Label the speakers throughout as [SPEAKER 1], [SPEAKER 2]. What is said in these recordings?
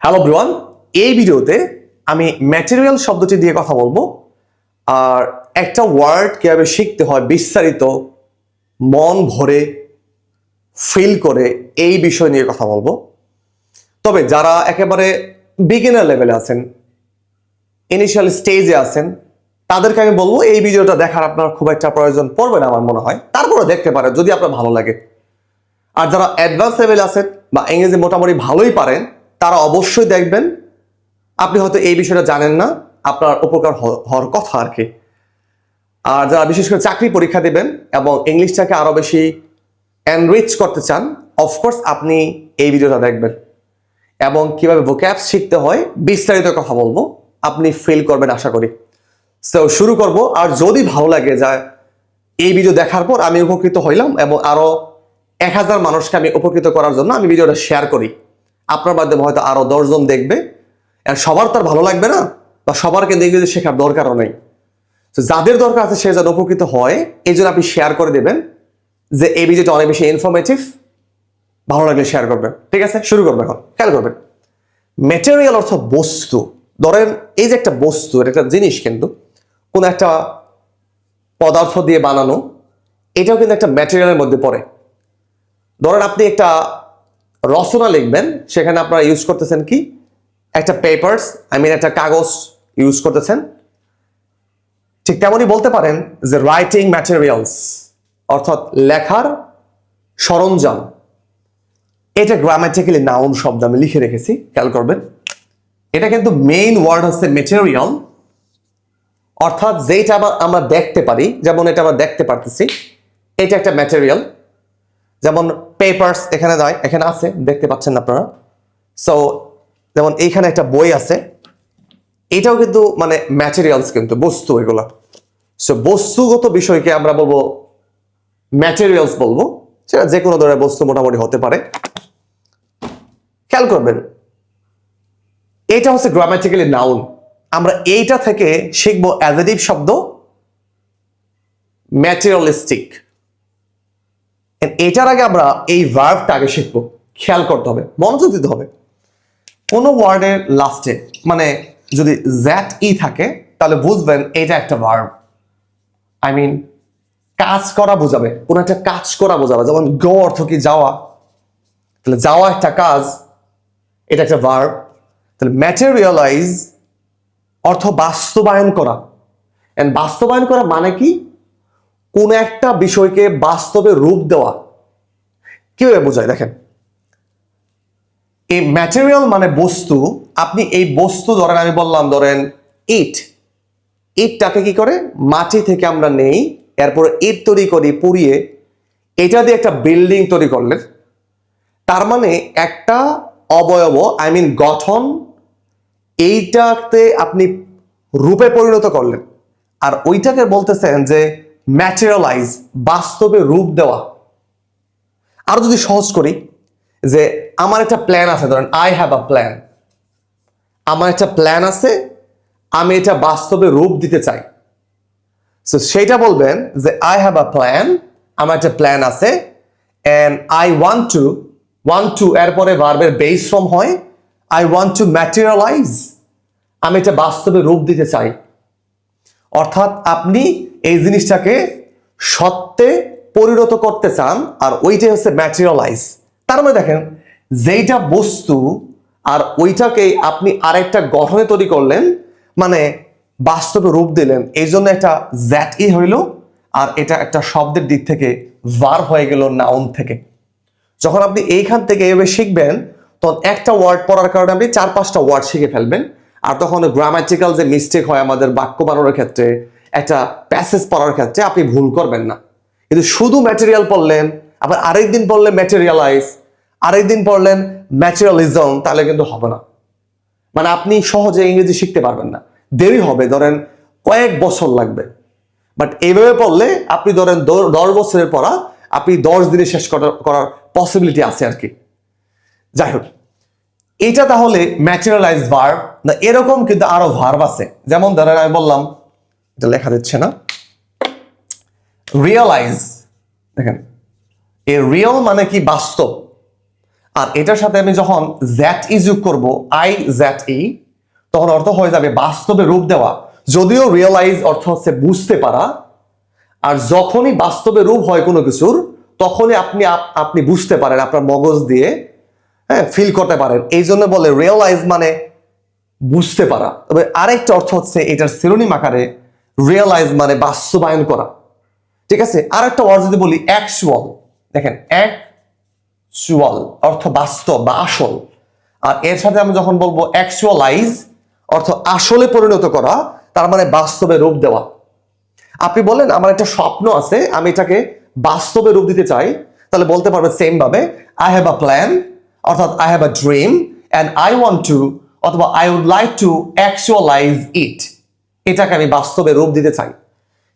[SPEAKER 1] Hello everyone, এই ভিডিওতে আমি ম্যাটেরিয়াল শব্দটি দিয়ে কথা বলবো আর একটা ওয়ার্ড কিভাবে শিখতে হয় বিস্তারিত মন ভরে ফিল করে এই বিষয় নিয়ে কথা বলবো। তবে যারা একেবারে বিগিনার লেভেলে আছেন, ইনিশিয়াল স্টেজে আছেন, তাদেরকে আমি বলবো এই ভিডিওটা দেখার আপনার খুব একটা প্রয়োজন পড়বে না আমার মনে হয়। তারপরে দেখতে পারে যদি আপনার ভালো লাগে। আর যারা অ্যাডভান্স লেভেলে আছেন বা ইংরেজি মোটামুটি ভালোই পারেন, তারা অবশ্যই দেখবেন। আপনি হয়তো এই বিষয়টা জানেন না, আপনার উপকার হওয়ার কথা আর কি। আর যারা বিশেষ করে চাকরি পরীক্ষা দেবেন এবং ইংলিশটাকে আরো বেশি এনরিচ করতে চান, অফকোর্স আপনি এই ভিডিওটা দেখবেন এবং কিভাবে ভোক্যাবস শিখতে হয় বিস্তারিত কথা বলবো, আপনি ফিল করবেন আশা করি। সো শুরু করব। আর যদি ভালো লাগে যায় এই ভিডিও দেখার পর আমি উপকৃত হইলাম এবং আরো 1000 মানুষকে আমি উপকৃত করার জন্য আমি ভিডিওটা শেয়ার করি, আপনার মাধ্যমে হয়তো আরো 10 জন দেখবে। আর সবার তার ভালো লাগবে না বা সবার কিন্তু ইংরেজি শেখার দরকারও নেই। তো যাদের দরকার আছে সে যেন উপকৃত হয়, এই জন্য আপনি শেয়ার করে দেবেন যে এই ভিডিওটা অনেক বেশি ইনফরমেটিভ, ভালো লাগলে শেয়ার করবেন। ঠিক আছে, শুরু করবেন। এখন খেয়াল করবেন, ম্যাটেরিয়াল অর্থ বস্তু। ধরেন এই যে একটা বস্তু, এটা একটা জিনিস, কিন্তু কোন একটা পদার্থ দিয়ে বানানো, এটাও কিন্তু একটা ম্যাটেরিয়ালের মধ্যে পড়ে। ধরেন আপনি একটা রচনা লিখবেন, সেখানে আপনারা ইউজ করতেছেন কি, একটা পেপারস, একটা কাগজ ইউজ করতেছেন। ঠিক তেমনই বলতে পারেন যে রাইটিং ম্যাটেরিয়ালস অর্থাৎ লেখার সরঞ্জাম। এটা গ্রামাটিক্যালি নাউন শব্দ আমি লিখে রেখেছি, খেয়াল করবেন। এটা কিন্তু মেইন ওয়ার্ড হচ্ছে ম্যাটেরিয়াল, অর্থাৎ যেটা আমরা দেখতে পারি, যেমন এটা আমরা দেখতে পারতেছি, এটা একটা ম্যাটেরিয়াল। যেমন পেপারস এখানে আছে, দেখতে পাচ্ছেন আপনারা। সো যেমন এইখানে একটা বই আছে, এটাও কিন্তু ম্যাটেরিয়ালস, কিন্তু বস্তু এগুলা। সো বস্তুগত বিষয়কে আমরা বলবো ম্যাটেরিয়ালস বলবো, সেটা যে কোনো ধরনের বস্তু মোটামুটি হতে পারে। খেয়াল করবেন, এটা হচ্ছে গ্রামাটিক্যালি নাউন। আমরা এইটা থেকে শিখবো অ্যাডজেক্টিভ শব্দ ম্যাটেরিয়ালিস্টিক। এটার আগে আমরা এই ভার্বটা আগে শিখবো। খেয়াল করতে হবে, মনোযোগ দিতে হবে। কোন ওয়ার্ডের লাস্টে যদি জ্যাট ই থাকে, তাহলে বুঝবেন এটা একটা ভার্ব। কাজ করা বোঝাবে, কোন একটা কাজ করা বোঝাবে। যেমন গো অর্থ কি, যাওয়া, তাহলে যাওয়া একটা কাজ, এটা একটা ভার্ব। তাহলে ম্যাটেরিয়ালাইজ অর্থ বাস্তবায়ন করা। এন্ড বাস্তবায়ন করা মানে কি, কোন একটা বিষয়কে বাস্তবে রূপ দেওয়া। কিভাবে বোঝায় দেখেন, এই ম্যাটেরিয়াল মানে বস্তু। আপনি এই বস্তু ধরেন, আমি বললাম ধরেন ইটটাকে কি করে, মাটি থেকে আমরা নেই, এরপর ইট তৈরি করি পুড়িয়ে, এটা দিয়ে একটা বিল্ডিং তৈরি করলেন। তার মানে একটা অবয়ব, গঠন, এইটাতে আপনি রূপে পরিণত করলেন। আর ওইটাকে বলতেছেন যে ম্যাটেরিয়ালাইজ, বাস্তবে রূপ দেওয়া। আরো যদি সহজ করি, যে আমার একটা প্ল্যান আছে, ধরেন আই হ্যাভ আ প্ল্যান। আমার একটা প্ল্যান আছে, আমি এটা বাস্তবে রূপ দিতে চাই। সো সেটা বলবেন যে আই হ্যাভ আ প্ল্যান, আমার একটা প্ল্যান আছে, এন্ড আই ওয়ান্ট টু এরপরে ভার্বের বেস ফর্ম হয় আই ওয়ান্ট টু ম্যাটেরিয়ালাইজ, আমি এটা বাস্তবে রূপ দিতে চাই। অর্থাৎ আপনি এই জিনিসটাকে সত্যে পরিণত করতে চান, আর ওইটাই হচ্ছে ম্যাটেরিয়ালাইজ। তার মানে দেখেন, যেইটা বস্তু আর ওইটাকে আপনি আরেকটা গঠনে তৈরি করলেন, বাস্তবে রূপ দিলেন, এই জন্য একটা জ্যাট ই হইল। আর এটা একটা শব্দের দিক থেকে ভার্ব হয়ে গেল নাউন থেকে। যখন আপনি এইখান থেকে এভাবে শিখবেন, তখন একটা ওয়ার্ড পড়ার কারণে আপনি 4-5টা ওয়ার্ড শিখে ফেলবেন। আর তখন গ্রামাটিক্যাল যে মিস্টেক হয় আমাদের বাক্য বানানোর ক্ষেত্রে, একটা প্যাসেজ পড়ার ক্ষেত্রে, আপনি ভুল করবেন না। কিন্তু শুধু ম্যাটেরিয়াল পড়লেন, আবার আরেকদিন পড়লেন ম্যাটেরিয়ালাইজ, আরেকদিন পড়লেন ম্যাটেরিয়ালিজম, তাহলে কিন্তু হবে না। আপনি সহজে ইংরেজি শিখতে পারবেন না, দেরি হবে, ধরেন কয়েক বছর লাগবে। বাট এইভাবে পড়লে আপনি ধরেন 10 বছরের পড়া আপনি 10 দিনে শেষ করার পসিবিলিটি আছে আর কি। যাই হোক, এটা তাহলে ম্যাটেরিয়ালাইজ ভার্ব না। এরকম কিন্তু আরো ভার্ব আছে, যেমন ধরেন আমি বললাম, এটা লেখা দিচ্ছে না, রিয়েলাইজ। দেখেন, এই রিয়েল মানে কি, বাস্তব। আর এটার সাথে আমি যখন জ্যাট ই যোগ করব, আই জ্যাট ই, তখন অর্থ হয়ে যাবে বাস্তবে রূপ দেওয়া। যদিও রিয়েলাইজ অর্থ হচ্ছে বুঝতে পারা, আর যখনই বাস্তবে রূপ হয় কোনো কিছুর, তখনই আপনি বুঝতে পারেন আপনার মগজ দিয়ে, হ্যাঁ, ফিল করতে পারেন। এই জন্য বলে রিয়েলাইজ মানে বুঝতে পারা। তবে আরেকটা অর্থ হচ্ছে এটার সিনোনিম আকারে রিয়েলাইজ মানে বাস্তবায়ন করা। ঠিক আছে, আর একটা ওয়ার্ড যদি বলি অ্যাকচুয়াল, দেখেন অ্যাকচুয়াল অর্থ বাস্তব বা আসল। আর এর সাথে আমি যখন বলবো অ্যাকচুয়ালাইজ অর্থ আসলে পরিণত করা, তার মানে বাস্তবে রূপ দেওয়া। আপনি বলেন আমার একটা স্বপ্ন আছে, আমি এটাকে বাস্তবে রূপ দিতে চাই, তাহলে বলতে পারবে সেম ভাবে আই হ্যাভ আ প্ল্যান, অর্থাৎ I have a dream and I want to, অথবা আই উড লাইক টু অ্যাকচুয়ালাইজ ইট, এটাকে আমি বাস্তবে রূপ দিতে চাই।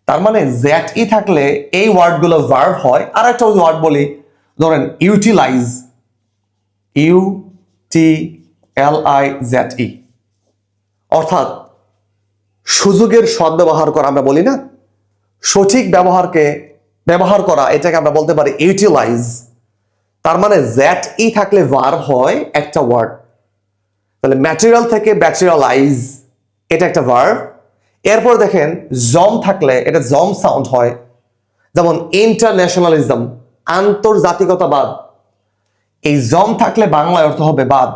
[SPEAKER 1] তার মানে জ্যাট ই থাকলে এই ওয়ার্ডগুলো ভার্ব হয়। আর একটা ওয়ার্ড বলি, ধরেন ইউটিলাইজ, UTLIZE, অর্থাৎ সুযোগের সদ্ব্যবহার করা। আমরা বলি না, সঠিক ব্যবহার করা, এটাকে আমরা বলতে পারি ইউটিলাইজ। তার মানে জ্যাট ই থাকলে ভার্ব হয় একটা ওয়ার্ড। তাহলে ম্যাটেরিয়াল থেকে ম্যাটেরিয়ালাইজ, এটা একটা ভার্ব। এরপর দেখেন জম থাকলে এটা জম সাউন্ড হয়, যেমন ইন্টারন্যাশনালিজম, আন্তর্জাতিকতাবাদ। এই জম থাকলে বাংলায় অর্থ হবে বাদ।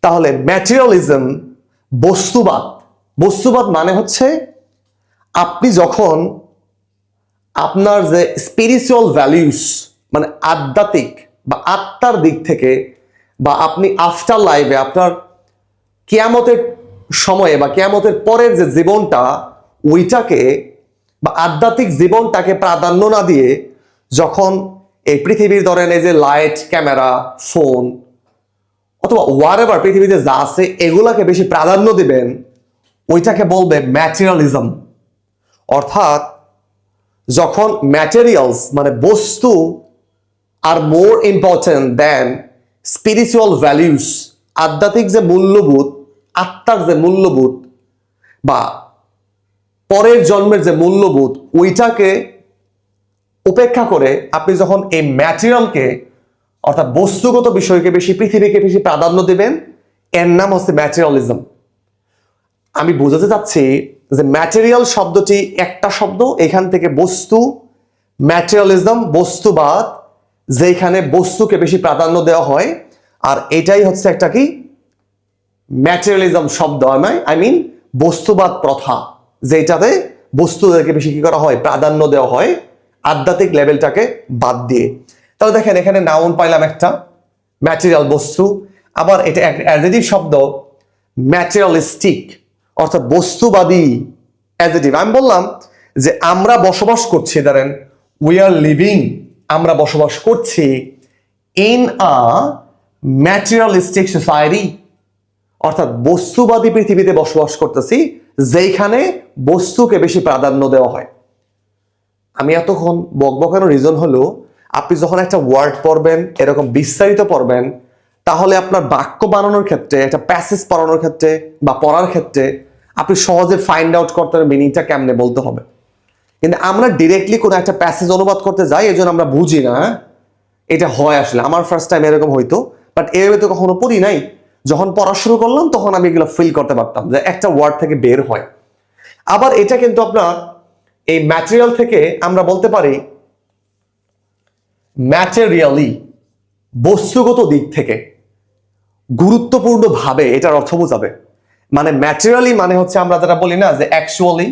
[SPEAKER 1] তাহলে ম্যাটেরিয়ালিজম বস্তুবাদ। বস্তুবাদ মানে হচ্ছে আপনি যখন আপনার যে স্পিরিচুয়াল ভ্যালিউস, মানে আধ্যাত্মিক বা আত্মার দিক থেকে, বা আপনি আফটার লাইফে আপনার কিয়ামতের সময়ে বা কিয়ামতের পরের যে জীবনটা, ওইটাকে বা আধ্যাত্মিক জীবনটাকে প্রাধান্য না দিয়ে যখন এই পৃথিবীর ধরেন এই যে লাইট, ক্যামেরা, ফোন অথবা ওয়ারেভার পৃথিবীতে যা আছে এগুলাকে বেশি প্রাধান্য দিবেন, ওইটাকে বলবে ম্যাটেরিয়ালিজম। অর্থাৎ যখন ম্যাটেরিয়ালস মানে বস্তু আর মোর ইম্পর্টেন্ট দেন স্পিরিচুয়াল ভ্যালিউস, আধ্যাত্মিক যে মূল্যবোধ, আত্মার যে মূল্যবোধ বা পরের জন্মের যে মূল্যবোধ, ওইটাকে উপেক্ষা করে আপনি যখন এই ম্যাটেরিয়ালকে অর্থাৎ বস্তুগত বিষয়কে বেশি, পৃথিবীকে বেশি প্রাধান্য দেবেন, এর নাম হচ্ছে ম্যাটেরিয়ালিজম। আমি বোঝাতে চাচ্ছি যে ম্যাটেরিয়াল শব্দটি একটা শব্দ, এখান থেকে বস্তু, ম্যাটেরিয়ালিজম বস্তুবাদ, যেখানে বস্তুকে বেশি প্রাধান্য দেওয়া হয়। আর এটাই হচ্ছে একটা কি ম্যাটেরিয়ালিজম শব্দ, আই মিন বস্তুবাদ প্রথা, যেটাতে বস্তুদেরকে বেশি কি করা হয়, প্রাধান্য দেওয়া হয় আধ্যাত্মিক লেভেলটাকে বাদ দিয়ে। তাহলে দেখেন এখানে নাউন পাইলাম একটা, ম্যাটেরিয়াল বস্তু। আবার এটা অ্যাডজেক্টিভ শব্দ ম্যাটেরিয়ালিস্টিক, অর্থাৎ বস্তুবাদী অ্যাডজেক্টিভ। আমি বললাম যে আমরা বসবাস করছি, ধরেন উই আর লিভিং, আমরা বসবাস করছি ইন আ ম্যাটেরিয়ালিস্টিক সোসাইটি, অর্থাৎ বস্তুবাদী পৃথিবীতে বসবাস করতেছি, যেখানে বস্তুকে বেশি প্রাধান্য দেওয়া হয়। আমি এতক্ষণ বকবকানোর রিজন হলো, আপনি যখন একটা ওয়ার্ড পড়বেন, এরকম বিস্তারিত পড়বেন, তাহলে আপনার বাক্য বানানোর ক্ষেত্রে, একটা প্যাসেজ পড়ানোর ক্ষেত্রে বা পড়ার ক্ষেত্রে আপনি সহজে ফাইন্ড আউট করতে পারেন মিনিংটা কেমনে বলতে হবে। কিন্তু আমরা ডিরেক্টলি কোনো একটা প্যাসেজ অনুবাদ করতে যাই, এই জন্য আমরা বুঝি না। এটা হয় আসলে, আমার ফার্স্ট টাইম এরকম হইতো, বাট এভাবে তো কখনো পড়ি নাই। যখন পড়া শুরু করলাম তখন আমি এগুলো ফিল করতে পারতাম যে একটা ওয়ার্ড থেকে বের হয়। আবার এটা কিন্তু আপনার এই ম্যাটেরিয়াল থেকে আমরা বলতে পারি ম্যাটেরিয়ালি, বস্তুগত দিক থেকে গুরুত্বপূর্ণ ভাবে এটার অর্থ বোঝাবে। মানে ম্যাটেরিয়ালি মানে হচ্ছে আমরা যেটা বলি না যে অ্যাকচুয়ালি,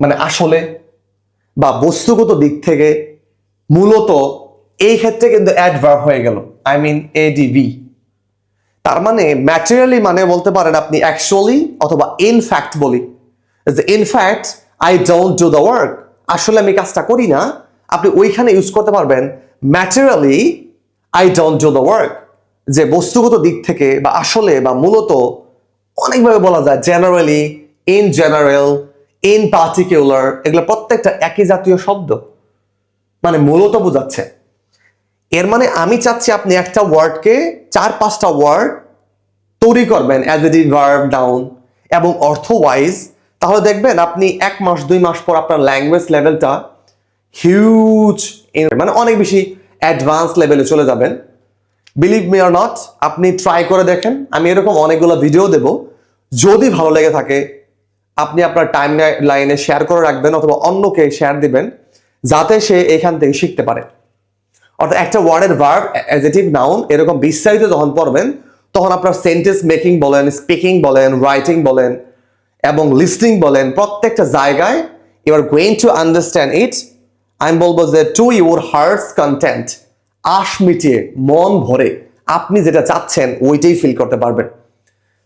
[SPEAKER 1] মানে আসলে বা বস্তুগত দিক থেকে, মূলত, এই ক্ষেত্রে কিন্তু অ্যাডভার্ব হয়ে গেল, আই মিন এডিভি। তার মানে ম্যাটেরিয়ালি মানে বলতে পারেন আপনি অ্যাকচুয়ালি, অথবা ইনফ্যাক্ট বলি যে in fact I don't do the work, আসলে আমি কাজটা করি না, আপনি ওইখানে ইউজ করতে পারবেন materially I don't do the work. যে বস্তুগত দিক থেকে বা আসলে বা মূলত অনেকভাবে বলা যায়, generally, in general, in particular, এগুলো প্রত্যেকটা একই জাতীয় শব্দ, মানে মূলত বোঝাচ্ছে। এর মানে আমি চাচ্ছি আপনি একটা ওয়ার্ডকে 4-5টা ওয়ার্ড তৈরি করবেন অ্যাডজেক্টিভ, ভার্ব, নাউন এবং অর্থ ওয়াইজ। তাহলে দেখবেন আপনি 1 মাস 2 মাস পর আপনার ল্যাঙ্গুয়েজ লেভেলটা হিউজ, মানে অনেক বেশি অ্যাডভান্স লেভেলে চলে যাবেন। বিলিভ মি অর নট, আপনি ট্রাই করে দেখেন। আমি এরকম অনেকগুলো ভিডিও দেব, যদি ভালো লেগে থাকে আপনি আপনার টাইম লাইনে শেয়ার করে রাখবেন অথবা অন্যকে শেয়ার দিবেন, যাতে সে এখান থেকে শিখতে পারে। অর্থাৎ একটা ওয়ার্ডের ভার্ব, অ্যাডজেক্টিভ, নাউন এরকম বিস্তারিত যখন পড়বেন, তখন আপনার সেন্টেন্স মেকিং বলেন, স্পিকিং বলেন, রাইটিং বলেন এবং লিসনিং বলেন, প্রত্যেকটা জায়গায় you are going to understand it. আমি বলবো যে টু ইউর হার্টস কন্টেন্ট, আশ মিটিয়ে মন ভরে আপনি যেটা চাচ্ছেন ওইটাই ফিল করতে পারবেন।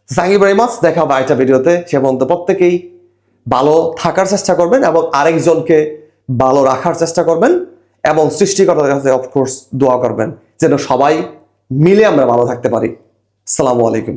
[SPEAKER 1] Thank you very much. দেখা হবে আরেকটা ভিডিওতে। সে পর্যন্ত প্রত্যেকেই ভালো থাকার চেষ্টা করবেন এবং আরেকজনকে ভালো রাখার চেষ্টা করবেন এবং সৃষ্টিকর্তার কাছে অফকোর্স দোয়া করবেন যেন সবাই মিলে আমরা ভালো থাকতে পারি। আসসালামু আলাইকুম।